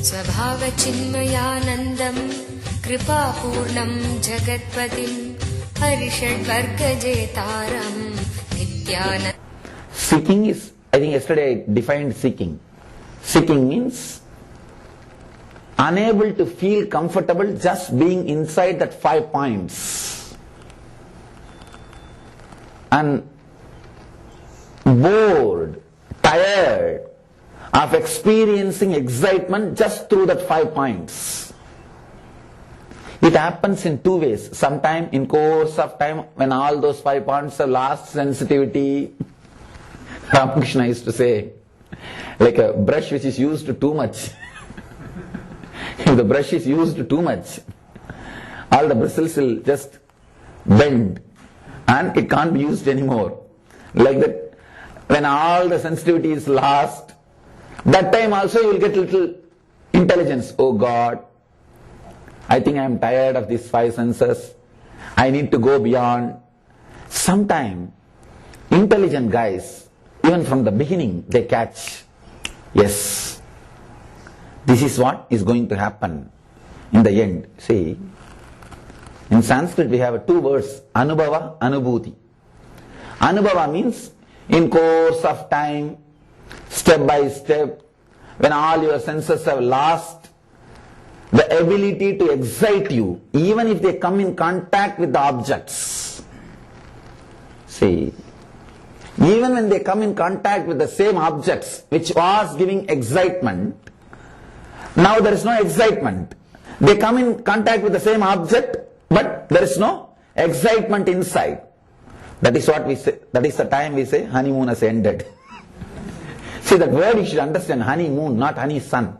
स्वभावचिन्मयानन्दं कृपापूर्णं जगत्पतिं हरिषड्वर्गजेतारं नित्यानन्दम्. Seeking is, I think yesterday I defined seeking. Seeking means unable to feel comfortable just being inside that 5 points. And bored, tired of experiencing excitement just through that 5 points. It happens in 2 ways. Sometime in course of time when all those 5 points have lost sensitivity. Ramakrishna used to say, like a brush which is used too much. If the brush is used too much, all the bristles will just bend and it can't be used anymore. Like that, when all the sensitivity is lost, that time also you will get little intelligence. Oh God, I think I am tired of these 5 senses. I need to go beyond. Sometime, intelligent guys, even from the beginning, they catch, yes, this is what is going to happen in the end. See, in Sanskrit we have 2 words, Anubhava, Anubhuti. Anubhava means in course of time, step by step, when all your senses have lost the ability to excite you, even if they come in contact with the objects. See, even when they come in contact with the same objects which was giving excitement, now there is no excitement. They come in contact with the same object, but there is no excitement inside. That is what we say, that is the time we say honeymoon has ended. See, that word you should understand, honeymoon, not honey sun.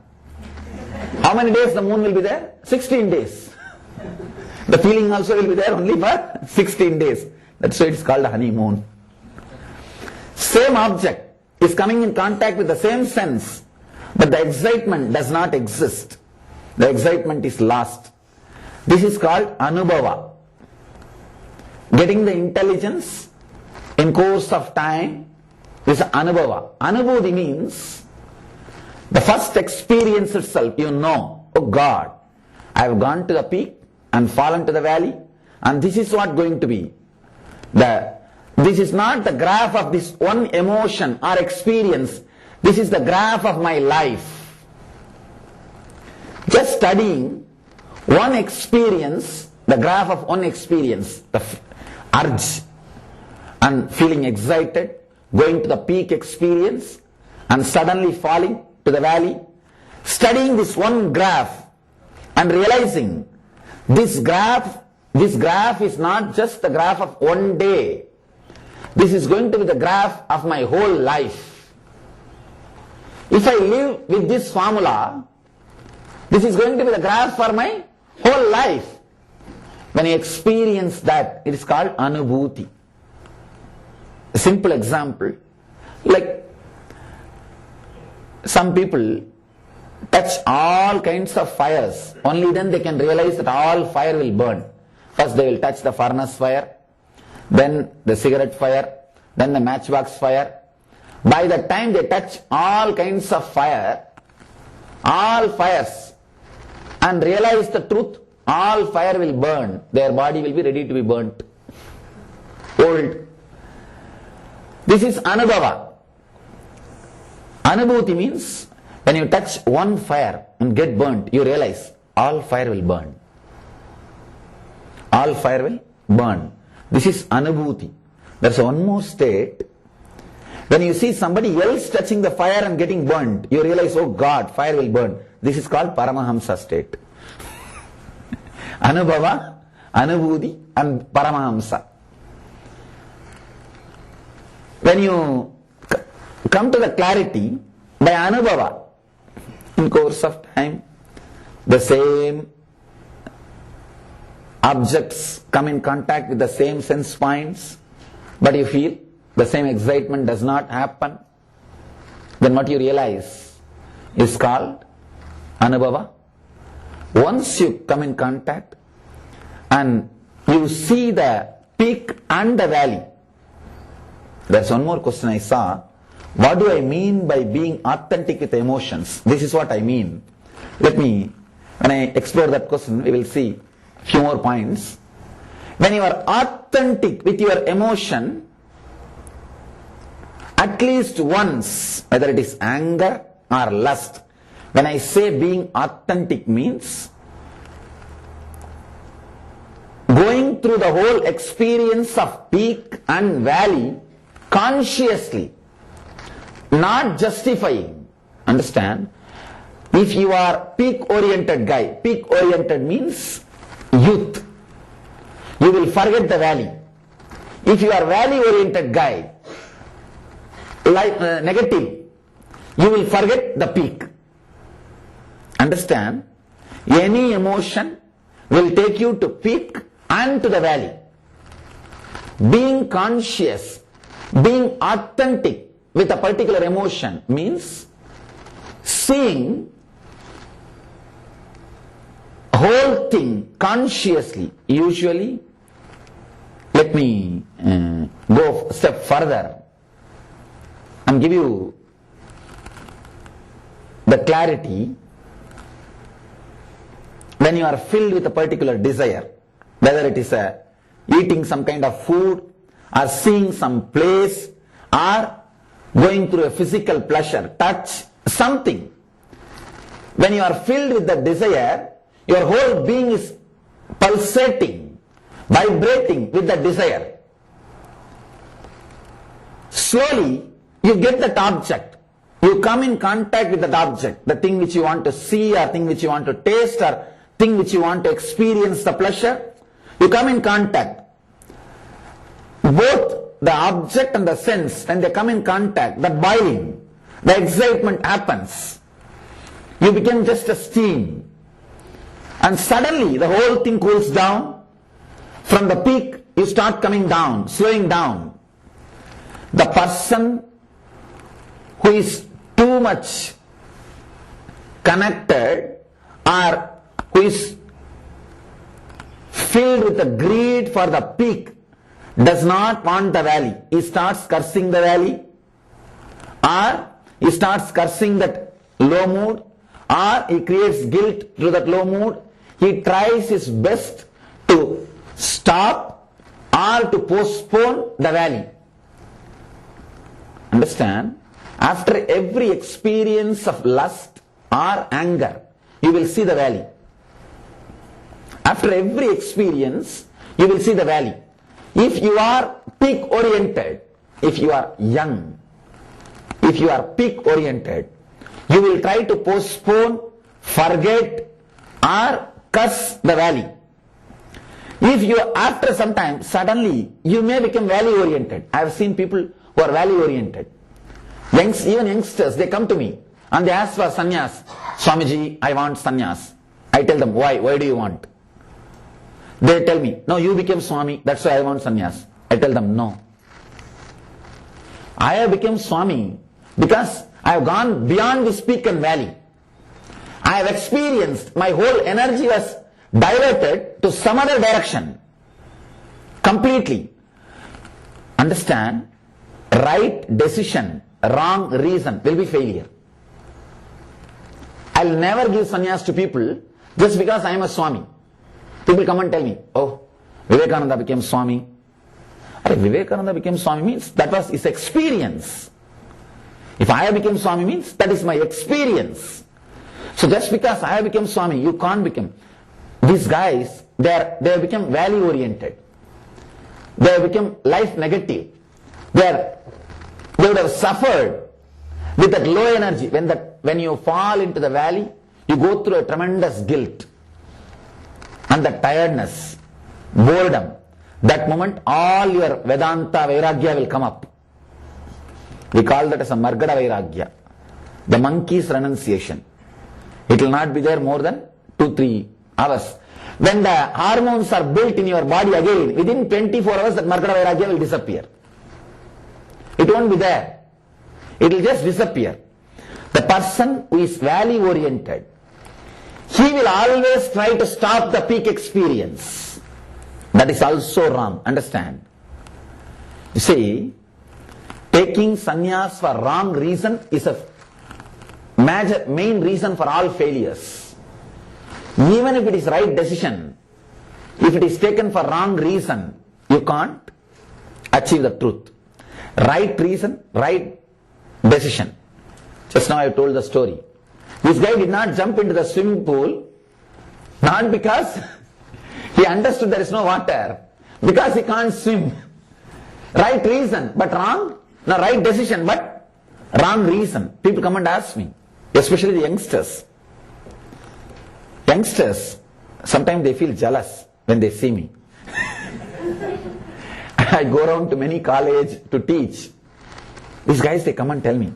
How many days the moon will be there? 16 days. The feeling also will be there only for 16 days. That's why it is called a honeymoon. Same object is coming in contact with the same sense, but the excitement does not exist. The excitement is lost. This is called anubhava. Getting the intelligence in course of time is anubhava. Anubhuti means the first experience itself, you know, oh God, I have gone to the peak and fallen to the valley, and this is what going to be. This is not the graph of this one emotion or experience. This is the graph of my life. Just studying one experience, the graph of one experience, the urge, and feeling excited, going to the peak experience, and suddenly falling to the valley. Studying this one graph and realizing this graph is not just the graph of one day. This is going to be the graph of my whole life. If I live with this formula, this is going to be the graph for my whole life. When you experience that, it is called anubhuti. A simple example, like some people touch all kinds of fires, only then they can realize that all fire will burn. First they will touch the furnace fire, then the cigarette fire, then the matchbox fire. By the time they touch all kinds of fire, all fires, and realize the truth, all fire will burn. Their body will be ready to be burnt. Old. This is anubhava. Anubhuti means when you touch one fire and get burnt, you realize all fire will burn. All fire will burn. This is anubhuti. There's one more state. When you see somebody else touching the fire and getting burnt, you realize, oh God, fire will burn. This is called Paramahamsa state. Anubhava, Anubhuti and Paramahamsa. When you come to the clarity by Anubhava, in course of time, the same objects come in contact with the same sense points, but you feel the same excitement does not happen, then what you realize is called Anubhava. Once you come in contact and you see the peak and the valley, there's one more question I saw. What do I mean by being authentic with emotions? This is what I mean. When I explore that question, we will see a few more points. When you are authentic with your emotion, at least once, whether it is anger or lust, when I say being authentic means going through the whole experience of peak and valley consciously, not justifying. Understand? If you are peak oriented guy, peak oriented means youth, you will forget the valley. If you are valley oriented guy, like negative, you will forget the peak. Understand? Any emotion will take you to peak and to the valley. Being conscious, being authentic with a particular emotion means seeing whole thing consciously. Usually, let me go a step further and give you the clarity. When you are filled with a particular desire, whether it is eating some kind of food or seeing some place or going through a physical pleasure, touch, something. When you are filled with the desire, your whole being is pulsating, vibrating with the desire. Slowly, you get that object. You come in contact with that object, the thing which you want to see or thing which you want to taste or thing which you want to experience the pleasure. You come in contact. Both the object and the sense, when they come in contact, the boiling, the excitement happens. You become just a steam. And suddenly the whole thing cools down. From the peak, you start coming down, slowing down. The person who is too much connected or who is filled with the greed for the peak does not want the valley. He starts cursing the valley, or he starts cursing that low mood, or he creates guilt through that low mood. He tries his best to stop or to postpone the valley. Understand? After every experience of lust or anger, you will see the valley. After every experience, you will see the valley. If you are peak oriented, if you are young, if you are peak oriented, you will try to postpone, forget or curse the valley. If you, after some time, suddenly you may become valley oriented. I have seen people who are valley oriented. Even youngsters, they come to me and they ask for sannyas. Swamiji, I want sannyas. I tell them, why? Why do you want? They tell me, no, you became Swami, that's why I want sannyas. I tell them, no. I have become Swami because I have gone beyond this peak and valley. I have experienced, my whole energy was diverted to some other direction. Completely. Understand? Right decision, wrong reason will be failure. I'll never give sannyas to people just because I am a Swami. People come and tell me, oh, Vivekananda became Swami. Vivekananda became Swami means that was his experience. If I have become Swami means that is my experience. So just because I have become Swami, you can't become. These guys, they have become valley oriented. They have become life negative. They would have suffered with that low energy. When you fall into the valley, you go through a tremendous guilt and the tiredness, boredom. That moment all your Vedanta Vairagya will come up. We call that as a Margada Vairagya, the monkey's renunciation. It will not be there more than 2-3 hours. When the hormones are built in your body again, within 24 hours that Margada Vairagya will disappear. It won't be there. It will just disappear. The person who is valley oriented, he will always try to stop the peak experience. That is also wrong. Understand? You see, taking sannyas for wrong reason is a main reason for all failures. Even if it is right decision, if it is taken for wrong reason, you can't achieve the truth. Right reason, right decision. Just now I told the story. This guy did not jump into the swimming pool, not because he understood there is no water, because he can't swim. Right reason, but wrong. No, right decision, but wrong reason. People come and ask me, especially the youngsters. Youngsters, sometimes they feel jealous when they see me. I go around to many colleges to teach. These guys, they come and tell me,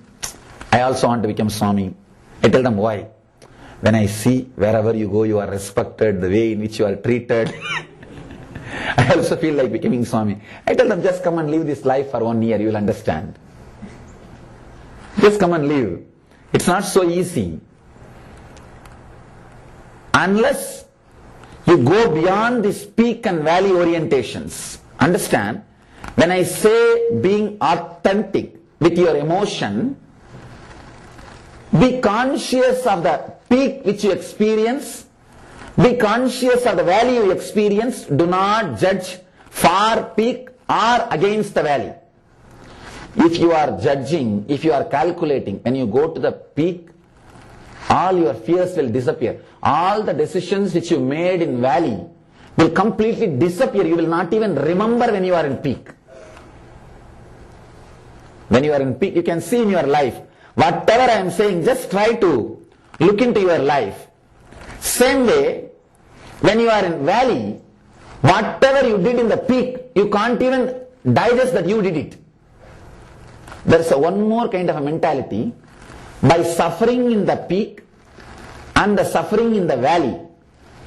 I also want to become Swami. I tell them why. When I see wherever you go, you are respected, the way in which you are treated. I also feel like becoming Swami. I tell them, just come and live this life for 1 year, you will understand. Just come and live. It's not so easy. Unless you go beyond these peak and valley orientations. Understand, when I say being authentic with your emotion, be conscious of the peak which you experience, be conscious of the valley you experience. Do not judge for peak or against the valley. If you are judging, if you are calculating, when you go to the peak, all your fears will disappear. All the decisions which you made in valley will completely disappear. You will not even remember when you are in peak. When you are in peak, you can see in your life. Whatever I am saying, just try to look into your life. Same way, when you are in valley, whatever you did in the peak, you can't even digest that you did it. There is one more kind of a mentality. By suffering in the peak and the suffering in the valley,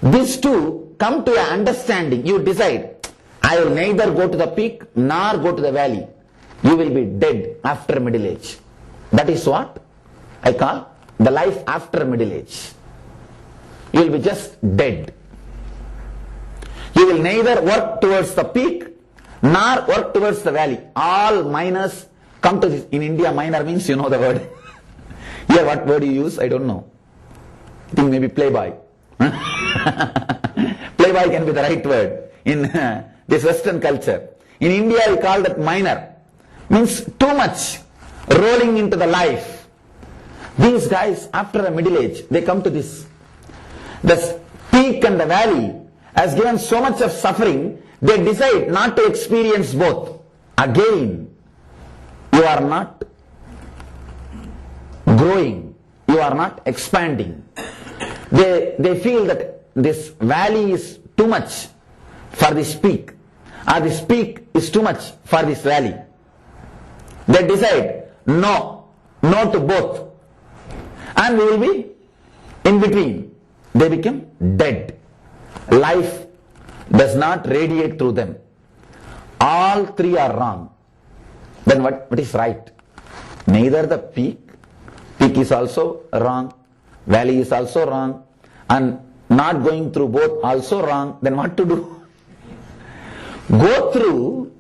these two come to an understanding. You decide, I will neither go to the peak nor go to the valley. You will be dead after middle age. That is what I call the life after middle age. You will be just dead. You will neither work towards the peak nor work towards the valley. All minors come to this. In India, minor means, you know the word. Here, what word you use, I don't know. I think maybe playboy. Playboy can be the right word in this Western culture. In India, we call that minor. Means too much rolling into the life. These guys, after a middle age, they come to this. The peak and the valley has given so much of suffering, they decide not to experience both. Again, you are not growing, you are not expanding. They feel that this valley is too much for this peak, or this peak is too much for this valley. They decide no to both, and we will be in between. They become dead. Life does not radiate through them. All three are wrong. Then what is right? Neither the peak is also wrong, valley is also wrong, and not going through both also wrong. Then what to do? Go through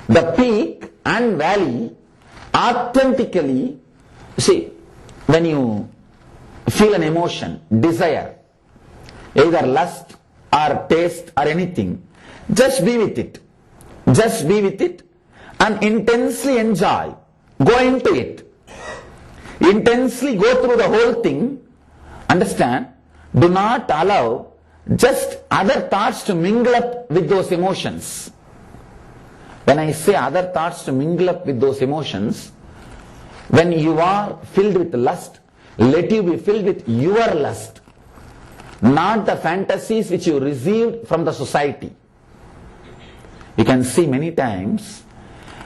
the peak and valley authentically. See, when you feel an emotion, desire, either lust or taste or anything, just be with it. Just be with it and intensely enjoy. Go into it. Intensely go through the whole thing. Understand? Do not allow just other thoughts to mingle up with those emotions. When I say other thoughts to mingle up with those emotions, when you are filled with lust, let you be filled with your lust, not the fantasies which you received from the society. You can see many times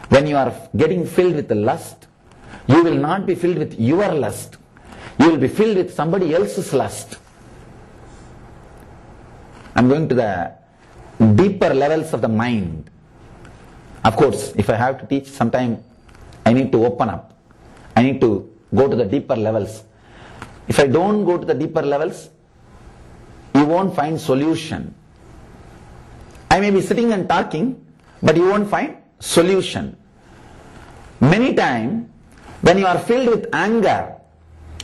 when you are getting filled with lust, you will not be filled with your lust. You will be filled with somebody else's lust. I'm going to the deeper levels of the mind. Of course, if I have to teach, sometime I need to open up. I need to go to the deeper levels. If I don't go to the deeper levels, you won't find solution. I may be sitting and talking, but you won't find solution. Many times, when you are filled with anger,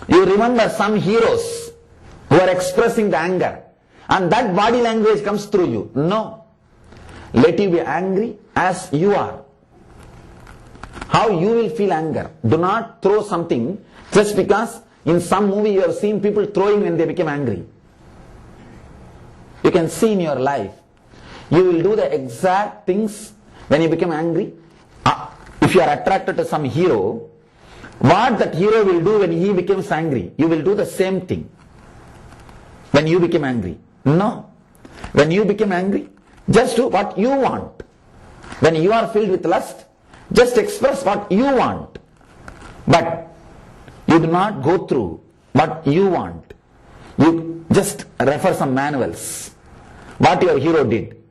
you remember some heroes who are expressing the anger. and that body language comes through you. No. Let you be angry as you are. How you will feel anger. Do not throw something just because in some movie you have seen people throwing when they become angry. You can see in your life. You will do the exact things when you become angry. If you are attracted to some hero, what that hero will do when he becomes angry, you will do the same thing when you become angry. No. When you become angry, just do what you want. When you are filled with lust, just express what you want. But you do not go through what you want. You just refer some manuals. What your hero did.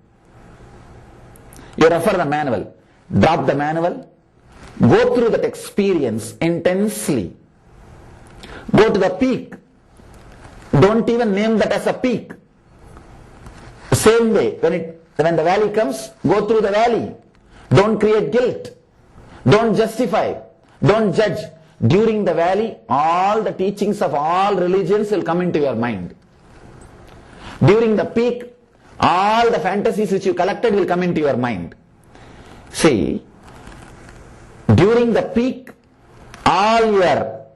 You refer the manual. Drop the manual. Go through that experience intensely. Go to the peak. Don't even name that as a peak. Same way, when the valley comes, go through the valley. Don't create guilt. Don't justify. Don't judge. During the valley, all the teachings of all religions will come into your mind. During the peak, all the fantasies which you collected will come into your mind. See, during the peak, all your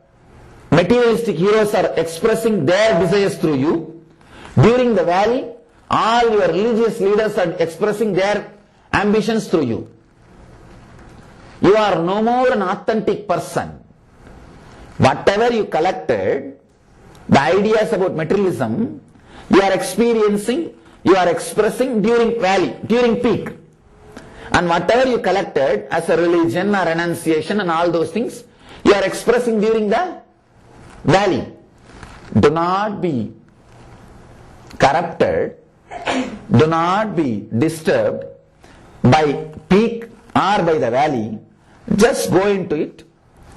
materialistic heroes are expressing their desires through you. During the valley, all your religious leaders are expressing their ambitions through you. You are no more an authentic person. Whatever you collected, the ideas about materialism, you are experiencing, you are expressing during valley, during peak. And whatever you collected as a religion or renunciation and all those things, you are expressing during the valley. Do not be corrupted, do not be disturbed by peak or by the valley. Just go into it.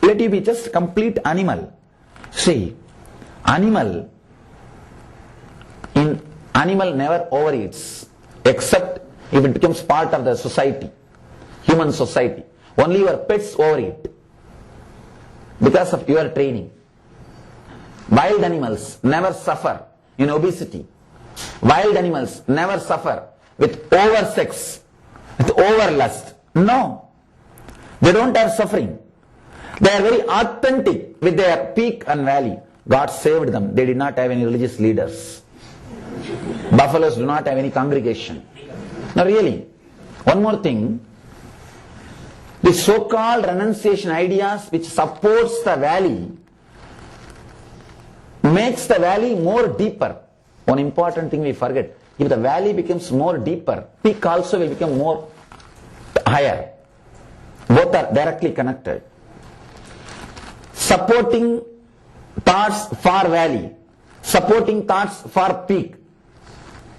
Let you be just complete animal. See, animal never overeats except if it becomes part of the society, human society. Only your pets overeat because of your training. Wild animals never suffer in obesity. Wild animals never suffer with oversex, with overlust. No. They don't have suffering. They are very authentic with their peak and valley. God saved them. They did not have any religious leaders. Buffaloes do not have any congregation. Now really, one more thing. The so-called renunciation ideas which supports the valley makes the valley more deeper. One important thing we forget. If the valley becomes more deeper, peak also will become more higher. Both are directly connected. Supporting thoughts for valley, supporting thoughts for peak,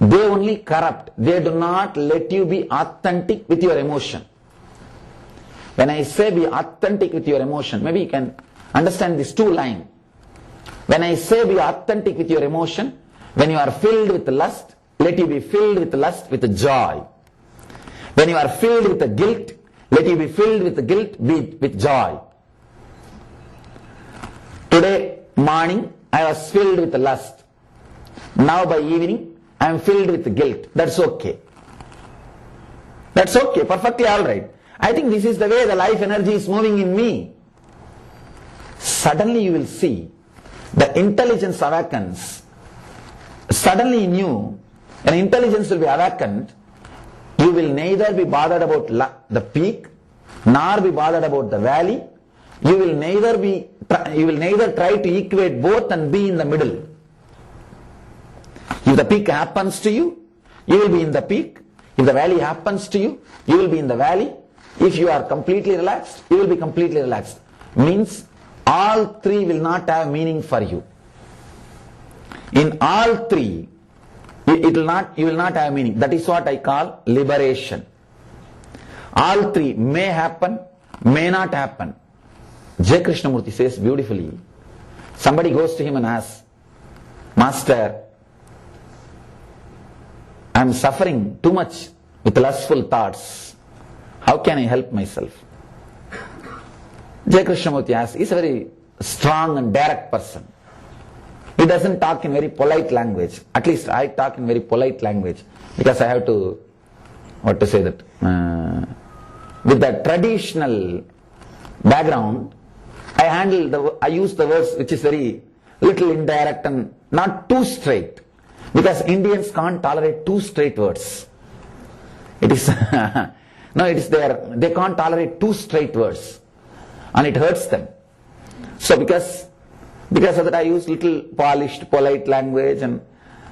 they only corrupt. They do not let you be authentic with your emotion. When I say be authentic with your emotion, maybe you can understand these two lines. When I say be authentic with your emotion, when you are filled with lust, let you be filled with lust with joy. When you are filled with the guilt, let you be filled with the guilt with joy. Today morning I was filled with lust. Now by evening I am filled with guilt. That's okay. That's okay, perfectly alright. I think this is the way the life energy is moving in me. Suddenly you will see the intelligence awakens. Suddenly in you, an intelligence will be awakened. You will neither be bothered about the peak, nor be bothered about the valley. You will neither try to equate both and be in the middle. If the peak happens to you, you will be in the peak. If the valley happens to you, you will be in the valley. If you are completely relaxed, you will be completely relaxed. Means all three will not have meaning for you. In all three, you will not have meaning. That is what I call liberation. All three may happen, may not happen. J. Krishnamurti says beautifully, somebody goes to him and asks, Master, I am suffering too much with lustful thoughts. How can I help myself? J. Krishnamurti asks, he is a very strong and direct person. He doesn't talk in very polite language. At least I talk in very polite language because I have to, with the traditional background, I use the words which is very little indirect and not too straight, because Indians can't tolerate too straight words. It is no, it is there. They can't tolerate too straight words, and it hurts them. So because of that, I use little polished, polite language and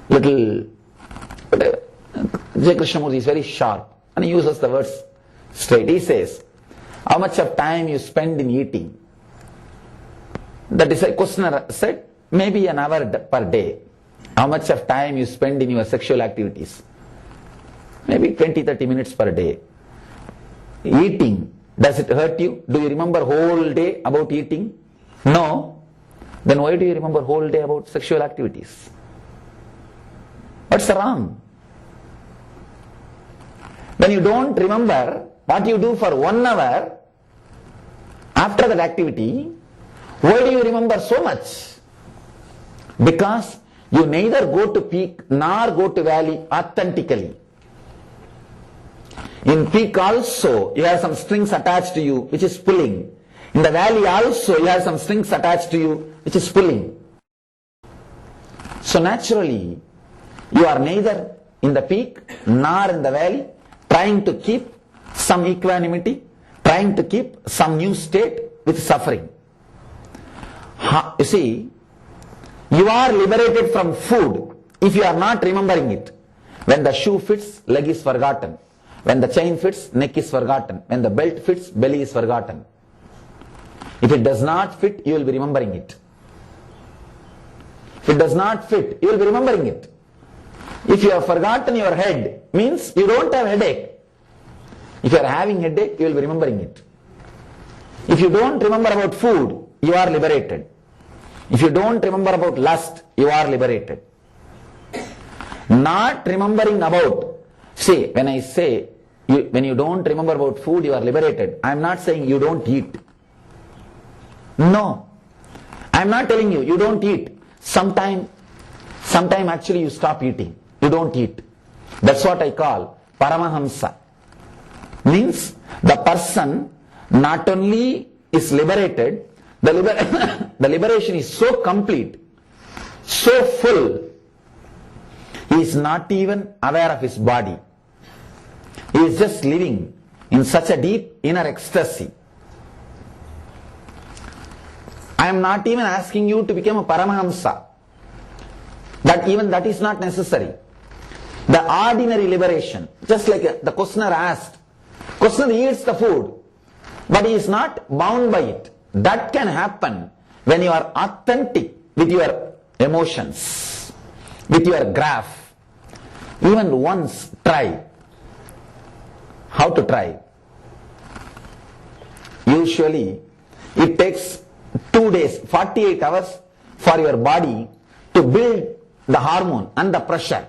little. J. Krishnamurti is very sharp and he uses the words straight. He says, how much of time you spend in eating? That is, a questioner said, maybe an hour per day. How much of time you spend in your sexual activities? Maybe 20-30 minutes per day. Eating, does it hurt you? Do you remember whole day about eating? No. Then why do you remember whole day about sexual activities? What's wrong? When you don't remember what you do for 1 hour after that activity, why do you remember so much? Because you neither go to peak nor go to valley authentically. In peak also, you have some strings attached to you which is pulling. In the valley also, you have some strings attached to you which is pulling. So naturally, you are neither in the peak nor in the valley, trying to keep some equanimity, trying to keep some new state with suffering. You see, you are liberated from food if you are not remembering it. When the shoe fits, leg is forgotten. When the chain fits, neck is forgotten. When the belt fits, belly is forgotten. If it does not fit, you will be remembering it. If it does not fit, you will be remembering it. If you have forgotten your head, means you don't have headache. If you are having headache, you will be remembering it. If you don't remember about food, you are liberated. If you don't remember about lust, you are liberated. Not remembering about, see, when I say, when you don't remember about food, you are liberated, I am not saying you don't eat. No. I am not telling you, you don't eat. Sometime actually you stop eating. You don't eat. That's what I call Paramahamsa. Means the person not only is liberated, the liberation is so complete, so full, he is not even aware of his body. He is just living in such a deep inner ecstasy. I am not even asking you to become a Paramahamsa. That is not necessary. The ordinary liberation, just like the questioner asked, questioner eats the food, but he is not bound by it. That can happen when you are authentic with your emotions, with your graph. Even once try. How to try? Usually it takes 2 days, 48 hours for your body to build the hormone and the pressure.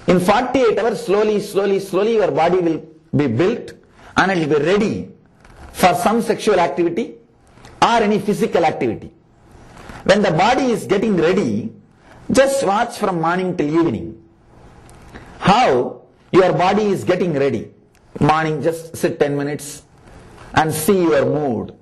In 48 hours, slowly your body will be built and it will be ready for some sexual activity or any physical activity. When the body is getting ready, just watch from morning till evening how your body is getting ready. Morning, just sit 10 minutes and see your mood.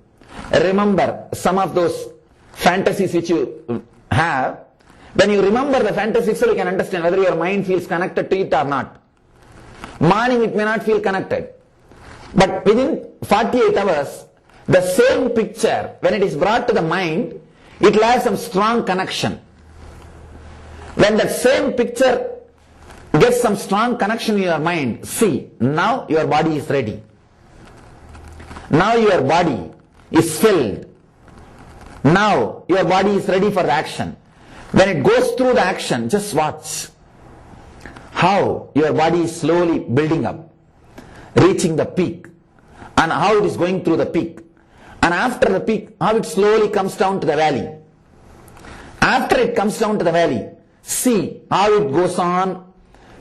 Remember some of those fantasies which you have. When you remember the fantasy, so you can understand whether your mind feels connected to it or not. Morning it may not feel connected, but within 48 hours, the same picture, when it is brought to the mind, it will have some strong connection. When that same picture gets some strong connection in your mind, see, now your body is ready. Now your body is filled. Now your body is ready for the action. When it goes through the action, just watch how your body is slowly building up, reaching the peak, and how it is going through the peak. And after the peak, how it slowly comes down to the valley. After it comes down to the valley, see how it goes on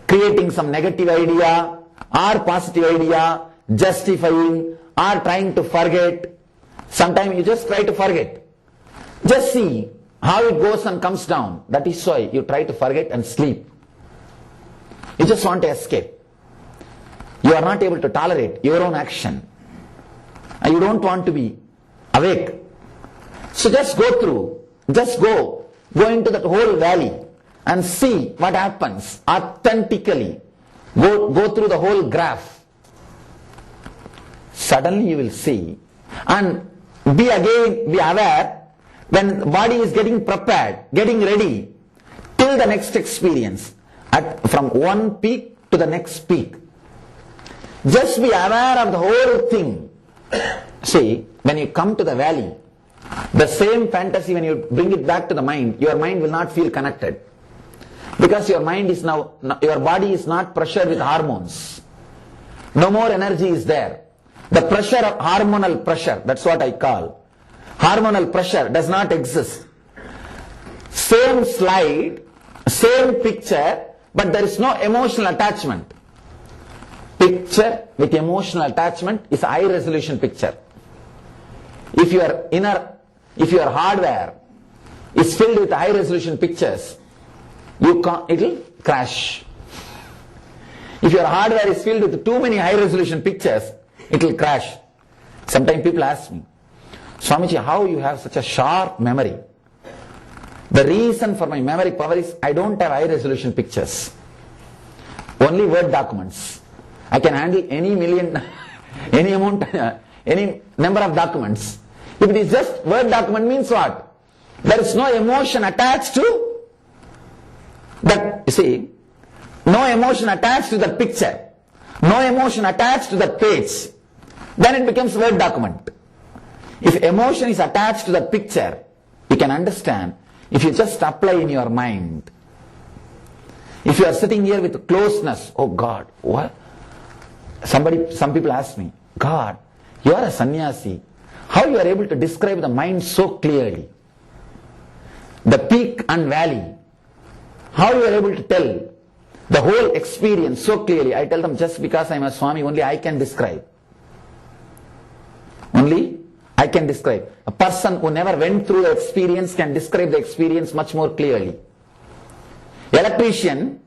creating some negative idea or positive idea, justifying or trying to forget. Sometimes you just try to forget. Just see how it goes and comes down. That is why you try to forget and sleep. You just want to escape. You are not able to tolerate your own action. And you don't want to be awake. So just go through. Just go into that whole valley and see what happens authentically. Go through the whole graph. Suddenly you will see. And be aware when the body is getting prepared, getting ready till the next experience, from one peak to the next peak. Just be aware of the whole thing. See, when you come to the valley, the same fantasy, when you bring it back to the mind, your mind will not feel connected. Because your mind is now, your body is not pressured with hormones. No more energy is there. The pressure of hormonal pressure, that's what I call. Hormonal pressure does not exist. Same slide, same picture, but there is no emotional attachment. Picture with emotional attachment is a high resolution picture. If your hardware is filled with high resolution pictures, it will crash. If your hardware is filled with too many high resolution pictures, it will crash. Sometimes people ask me, Swamiji, how you have such a sharp memory? The reason for my memory power is I don't have high resolution pictures. Only Word documents. I can handle any million, any amount, any number of documents. If it is just Word document, means what? There is no emotion attached to that. You see, no emotion attached to the picture, no emotion attached to the page. Then it becomes Word document. If emotion is attached to the picture, you can understand. If you just apply in your mind, if you are sitting here with closeness, oh God, what? Some people ask me, God, you are a sannyasi. How you are able to describe the mind so clearly? The peak and valley. How you are able to tell the whole experience so clearly? I tell them, just because I am a Swami, only I can describe. Only I can describe. A person who never went through the experience can describe the experience much more clearly. Electrician,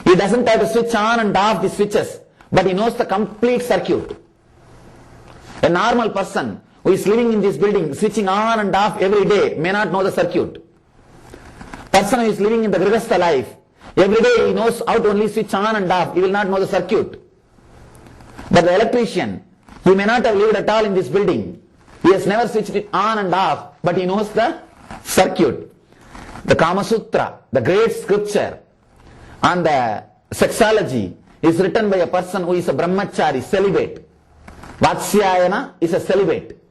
he doesn't have to switch on and off the switches, but he knows the complete circuit. A normal person who is living in this building, switching on and off every day, may not know the circuit. Person who is living in the Grihastha life, every day he knows how to only switch on and off, he will not know the circuit. But the electrician, he may not have lived at all in this building. He has never switched it on and off, but he knows the circuit. The Kama Sutra, the great scripture on the sexology, is written by a person who is a brahmachari, celibate. Vatsyayana is a celibate.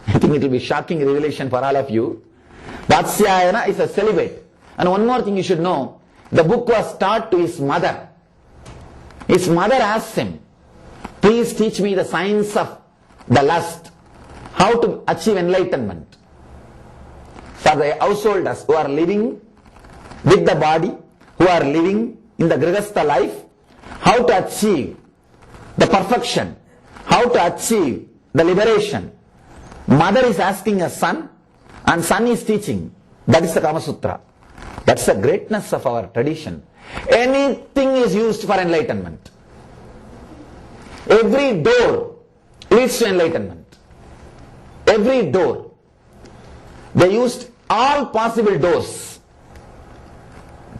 I think it will be shocking revelation for all of you. Vatsyayana is a celibate. And one more thing you should know, the book was taught to his mother. His mother asked him, please teach me the science of the lust, how to achieve enlightenment. For the householders who are living with the body, who are living in the Grihastha life, how to achieve the perfection, how to achieve the liberation. Mother is asking a son, and son is teaching. That is the Kama Sutra. That's the greatness of our tradition. Anything is used for enlightenment. Every door leads to enlightenment. Every door. They used all possible doors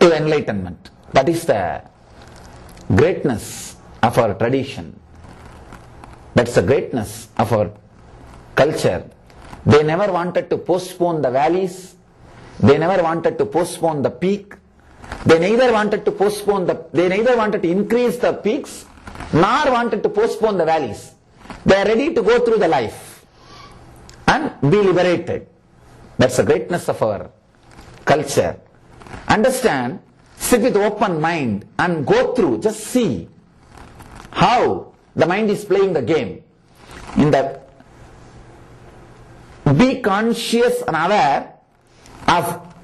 to enlightenment. That is the greatness of our tradition. That's the greatness of our culture. They never wanted to postpone the valleys. They never wanted to postpone the peak. They neither wanted to increase the peaks, nor wanted to postpone the valleys. They are ready to go through the life and be liberated. That's the greatness of our culture. Understand, sit with open mind and go through, just see how the mind is playing the game. Be conscious and aware of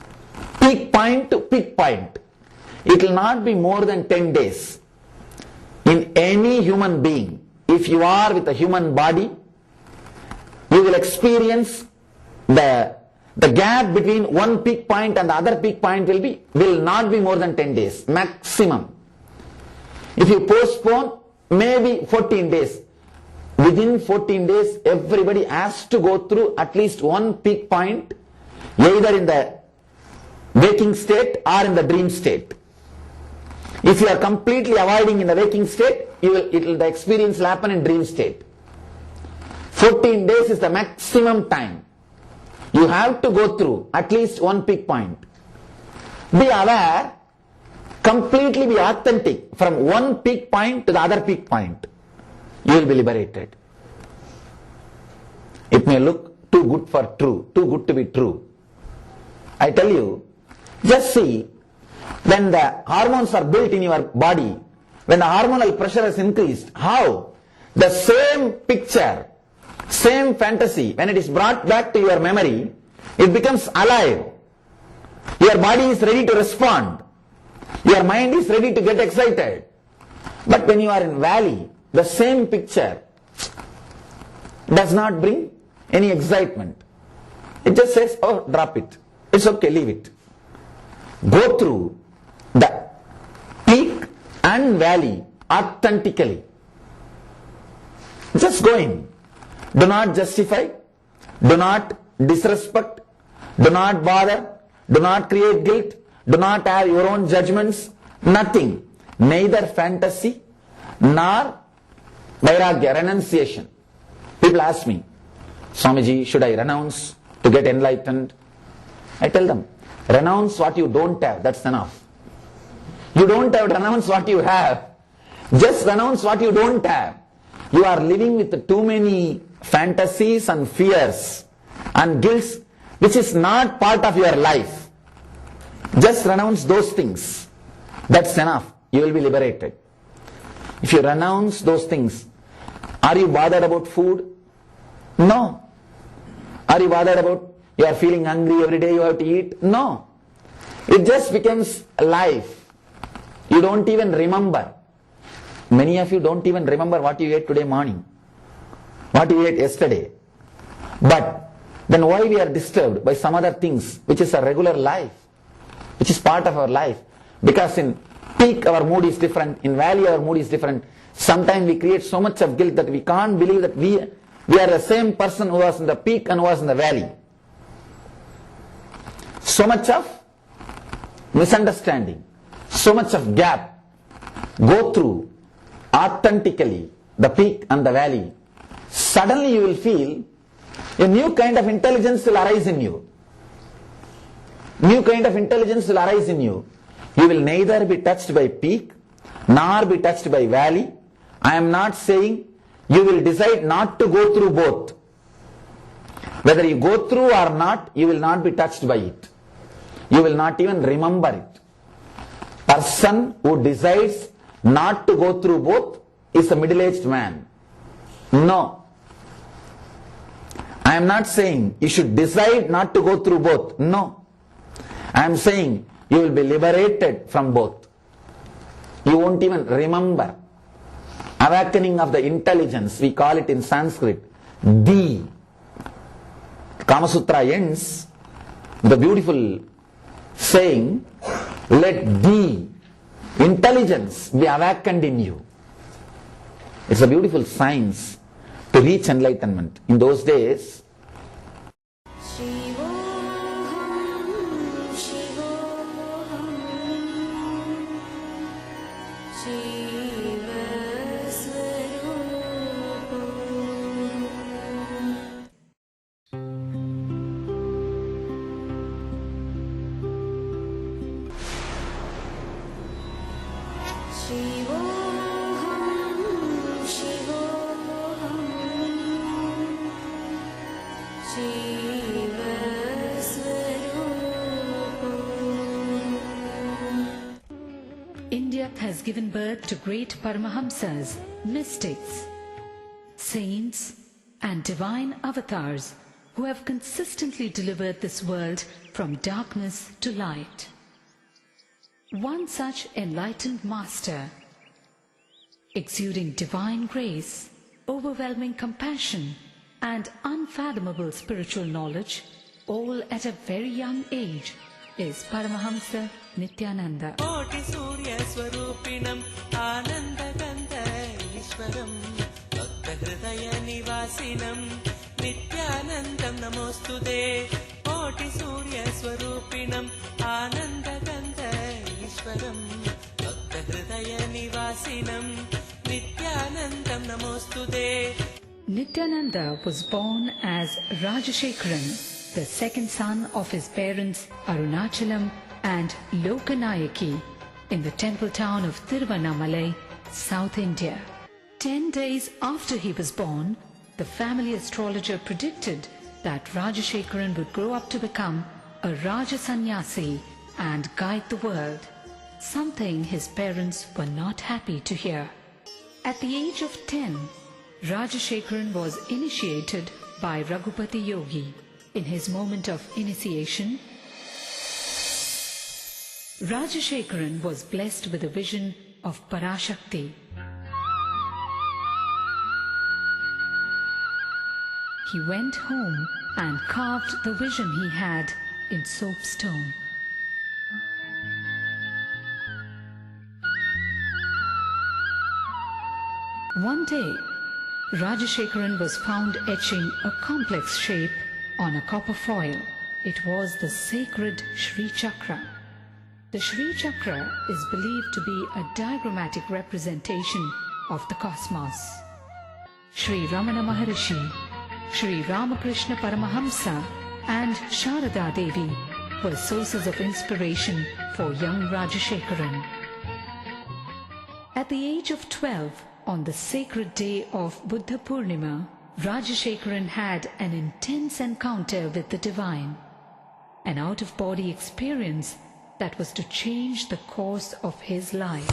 peak point to peak point. It will not be more than 10 days. In any human being, if you are with a human body, you will experience the the gap between one peak point and the other peak point will not be more than 10 days maximum. If you postpone, maybe 14 days. Within 14 days, everybody has to go through at least one peak point, either in the waking state or in the dream state. If you are completely avoiding in the waking state, the experience will happen in dream state. 14 days is the maximum time. You have to go through at least one peak point. Be aware, completely be authentic from one peak point to the other peak point. You will be liberated. It may look too good for true, too good to be true. I tell you, just see, when the hormones are built in your body, when the hormonal pressure is increased, how the same picture, same fantasy, when it is brought back to your memory, it becomes alive. Your body is ready to respond. Your mind is ready to get excited. But when you are in valley, the same picture does not bring any excitement. It just says, oh, drop it. It's okay, leave it. Go through the peak and valley authentically. Just go in. Do not justify. Do not disrespect. Do not bother. Do not create guilt. Do not have your own judgments. Nothing. Neither fantasy nor vairagya, renunciation. People ask me, Swamiji, should I renounce to get enlightened? I tell them, renounce what you don't have, that's enough. You don't have to renounce what you have. Just renounce what you don't have. You are living with too many fantasies and fears and guilts which is not part of your life. Just renounce those things. That's enough. You will be liberated. If you renounce those things, are you bothered about food? No. Are you bothered about you are feeling hungry every day you have to eat? No. It just becomes life. You don't even remember. Many of you don't even remember what you ate today morning, what you ate yesterday. But then why we are disturbed by some other things which is a regular life, which is part of our life? Because in peak our mood is different, in valley our mood is different. Sometimes we create so much of guilt that we can't believe that we are the same person who was in the peak and who was in the valley. So much of misunderstanding, so much of gap. Go through authentically the peak and the valley. Suddenly you will feel a new kind of intelligence will arise in you. New kind of intelligence will arise in you. You will neither be touched by peak nor be touched by valley. I am not saying you will decide not to go through both. Whether you go through or not, you will not be touched by it. You will not even remember it. Person who decides not to go through both is a middle-aged man. No. I am not saying you should decide not to go through both. No. I am saying you will be liberated from both. You won't even remember. Awakening of the intelligence, we call it in Sanskrit, the. Kama Sutra ends with a beautiful saying, let the intelligence be awakened in you. It's a beautiful science to reach enlightenment. In those days, India has given birth to great Paramahamsas, mystics, saints and divine avatars who have consistently delivered this world from darkness to light. One such enlightened master, exuding divine grace, overwhelming compassion and unfathomable spiritual knowledge, all at a very young age, is Paramahamsa Nityananda. कोटि सूर्य स्वरूपिणम् आनन्दगन्ध ईश्वरम् भक्त हृदय निवासिनम् नित्यानन्दम् नमोऽस्तुते कोटि सूर्य स्वरूपिणम् आनन्दगन्ध ईश्वरम् भक्त हृदय निवासिनम् नित्यानन्दम् नमोऽस्तुते. Nityananda was born as Rajashekharan, the second son of his parents Arunachalam and Lokanayaki, in the temple town of Tiruvannamalai, South India. 10 days after he was born, the family astrologer predicted that Rajashekharan would grow up to become a Raja Sannyasi and guide the world, something his parents were not happy to hear. At the age of 10, Rajashekharan was initiated by Raghupati Yogi. In his moment of initiation, Rajashekharan was blessed with a vision of Parashakti. He went home and carved the vision he had in soapstone. One day, Rajashekharan was found etching a complex shape on a copper foil. It was the sacred Shri Chakra. The Shri Chakra is believed to be a diagrammatic representation of the cosmos. Shri Ramana Maharishi, Shri Ramakrishna Paramahamsa and Sharada Devi were sources of inspiration for young Rajashekharan. At the age of 12, on the sacred day of Buddha Purnima, Rajashekharan had an intense encounter with the divine, an out-of-body experience that was to change the course of his life.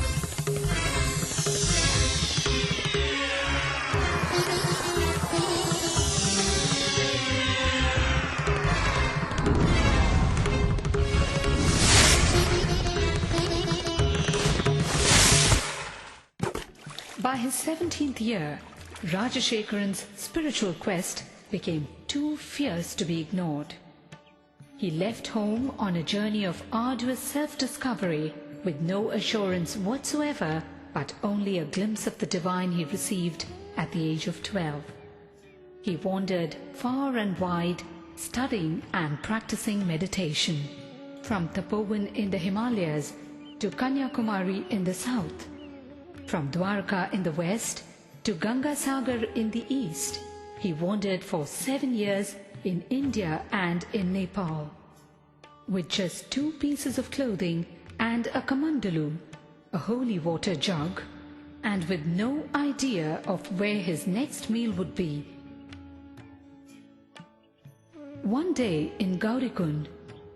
By his 17th year, Rajashekharan's spiritual quest became too fierce to be ignored. He left home on a journey of arduous self-discovery with no assurance whatsoever, but only a glimpse of the divine he received at the age of 12. He wandered far and wide, studying and practicing meditation, from Tapovan in the Himalayas to Kanyakumari in the south, from Dwarka in the west to Gangasagar in the east. He wandered for 7 years in India and in Nepal. With just 2 pieces of clothing and a kamandalu, a holy water jug, and with no idea of where his next meal would be. One day in Gaurikund,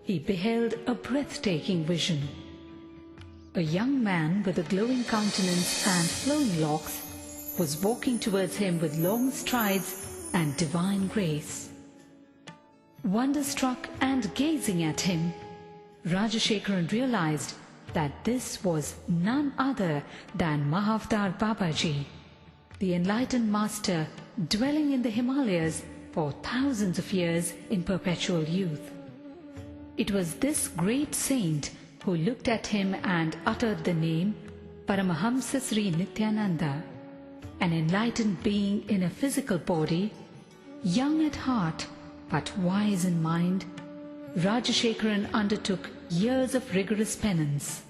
he beheld a breathtaking vision. A young man with a glowing countenance and flowing locks was walking towards him with long strides and divine grace. Wonderstruck and gazing at him, Rajashekharan realized that this was none other than Mahavdar Babaji, the enlightened master dwelling in the Himalayas for thousands of years in perpetual youth. It was this great saint who looked at him and uttered the name Paramahamsa Sri Nityananda, an enlightened being in a physical body, young at heart but wise in mind. Rajashekharan undertook years of rigorous penance,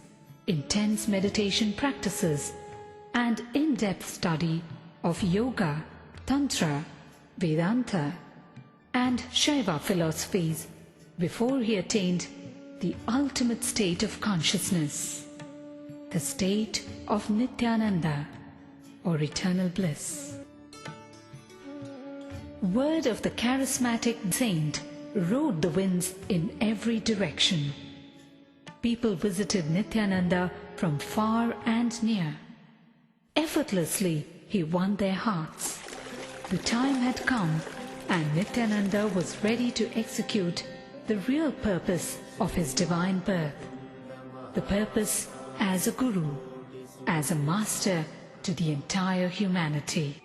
intense meditation practices, and in-depth study of yoga, tantra, Vedanta, and Shaiva philosophies before he attained the ultimate state of consciousness, the state of Nityananda, or eternal bliss. Word of the charismatic saint rode the winds in every direction. People visited Nityananda from far and near. Effortlessly, he won their hearts. The time had come, and Nityananda was ready to execute the real purpose of his divine birth. The purpose as a guru, as a master to the entire humanity.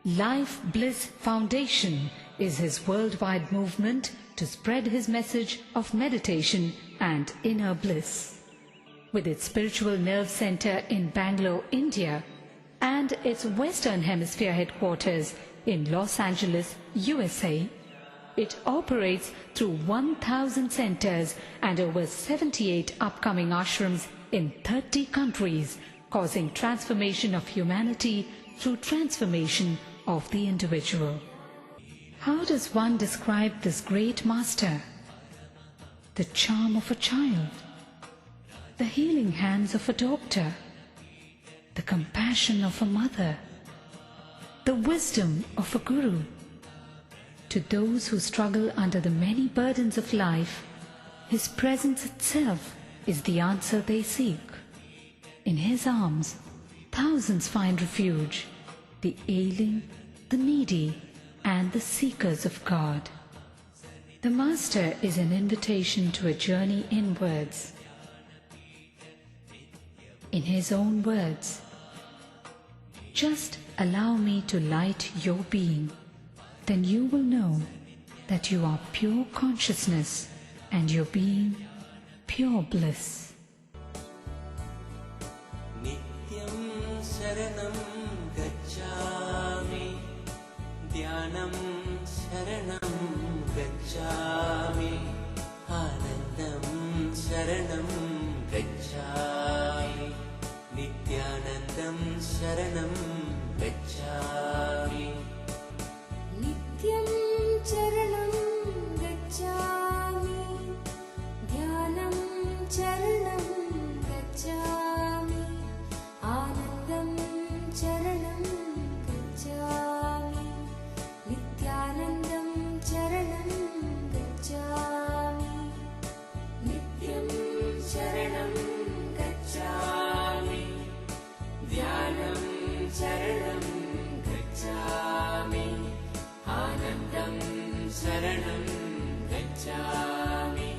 Life Bliss Foundation is his worldwide movement to spread his message of meditation and inner bliss. With its spiritual nerve center in Bangalore, India, and its Western Hemisphere headquarters in Los Angeles, USA, it operates through 1,000 centers and over 78 upcoming ashrams in 30 countries, causing transformation of humanity through transformation of the individual. How does one describe this great master? The charm of a child, the healing hands of a doctor, the compassion of a mother, the wisdom of a guru. To those who struggle under the many burdens of life, his presence itself is the answer they seek. In his arms, thousands find refuge, the ailing, the needy, and the seekers of God. The Master is an invitation to a journey inwards. In his own words, "Just allow me to light your being, then you will know that you are pure consciousness and your being pure bliss." Nityam Sharanam Gacchami, Dhyanam Sharanam Gacchami, Anandam Sharanam Gacchami, Nityanandam Sharanam Gacchami. नित्यं चरणं गच्छामि ध्यानं चरणं गच्छामि आनन्दं चरणं गच्छामि नित्यानन्दं चरणं गच्छामि नित्यं चरणं गच्छामि ध्यानं चरणं गच्छामि आनन्दं शरणं गच्छामि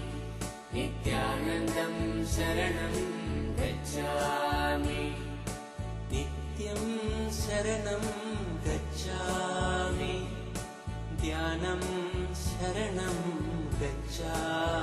नित्यानन्दं शरणं गच्छामि नित्यं शरणं गच्छामि ध्यानं शरणं गच्छामि